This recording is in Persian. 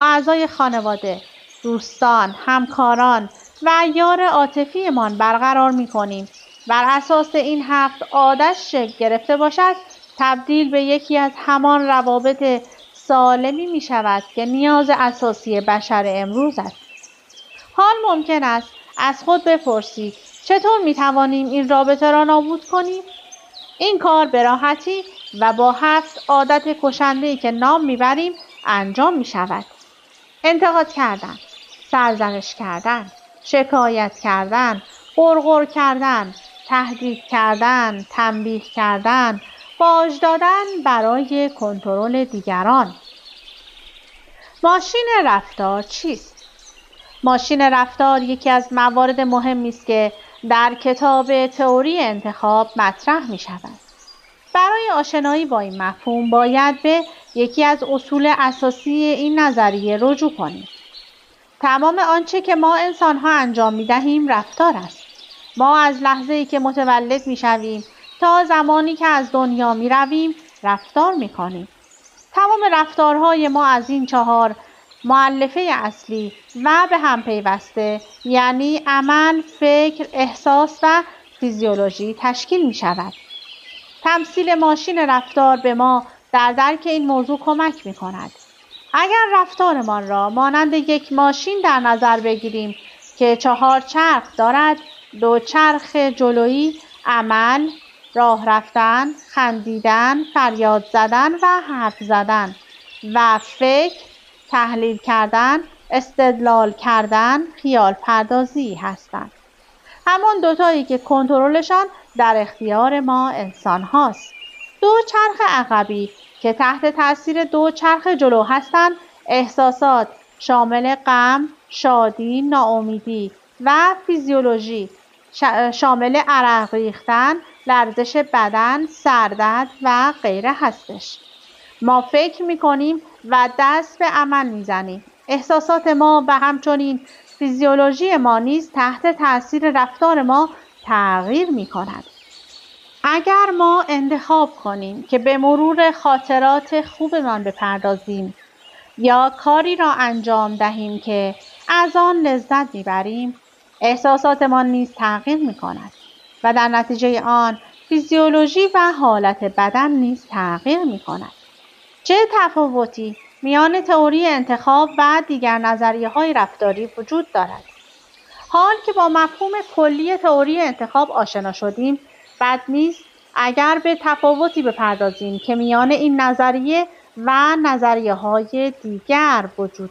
اعضای خانواده، دوستان، همکاران و یار عاطفیمان برقرار می‌کنیم. بر اساس این 7 عادت شکل گرفته باشد، تبدیل به یکی از همان روابط سالمی می‌شود که نیاز اساسی بشر امروز است. حال ممکن است از خود بپرسید چطور می‌توانیم این رابطه را نابود کنیم؟ این کار به راحتی و با 7 عادت کشنده‌ای که نام می‌بریم انجام می‌شود. انتقاد کردن، سرزنش کردن، شکایت کردن، غرغر کردن، تهدید کردن، تنبیه کردن، باج دادن برای کنترل دیگران. ماشین رفتار چیست؟ ماشین رفتار یکی از موارد مهمی است که در کتاب تئوری انتخاب مطرح می شود. برای آشنایی با این مفهوم باید به یکی از اصول اساسی این نظریه رجوع کنیم. تمام آنچه که ما انسان‌ها انجام می‌دهیم رفتار است. ما از لحظه‌ای که متولد می‌شویم تا زمانی که از دنیا می‌رویم رفتار می‌کنیم. تمام رفتارهای ما از این 4 مؤلفه اصلی و به هم پیوسته، یعنی عمل، فکر، احساس و فیزیولوژی تشکیل می‌شود. تمثیل ماشین رفتار به ما در درک این موضوع کمک می‌کند. اگر رفتارمان را مانند یک ماشین در نظر بگیریم که 4 چرخ دارد، 2 چرخ جلویی، عمل، راه رفتن، خندیدن، فریاد زدن و حرف زدن و فکر، تحلیل کردن، استدلال کردن، خیال پردازی هستند. همان دوتایی که کنترلشان در اختیار ما انسان هاست. 2 چرخ عقبی که تحت تاثیر 2 چرخ جلو هستند، احساسات شامل غم، شادی، ناامیدی و فیزیولوژی شامل عرق ریختن، لرزش بدن، سردرد و غیره هستش. ما فکر می‌کنیم و دست به عمل می‌زنیم. احساسات ما و همچنین فیزیولوژی ما نیز تحت تاثیر رفتار ما تغییر می‌کند. اگر ما انتخاب کنیم که به مرور خاطرات خوبمان بپردازیم یا کاری را انجام دهیم که از آن لذت می‌بریم، احساساتمان نیز تغییر می‌کند و در نتیجه آن فیزیولوژی و حالت بدن نیز تغییر می‌کند. چه تفاوتی میان تئوری انتخاب و دیگر نظریه‌های رفتاری وجود دارد؟ حال که با مفهوم کلی تئوری انتخاب آشنا شدیم، بد نیست اگر به تفاوتی بپردازیم که میان این نظریه و نظریه‌های دیگر وجود دارد.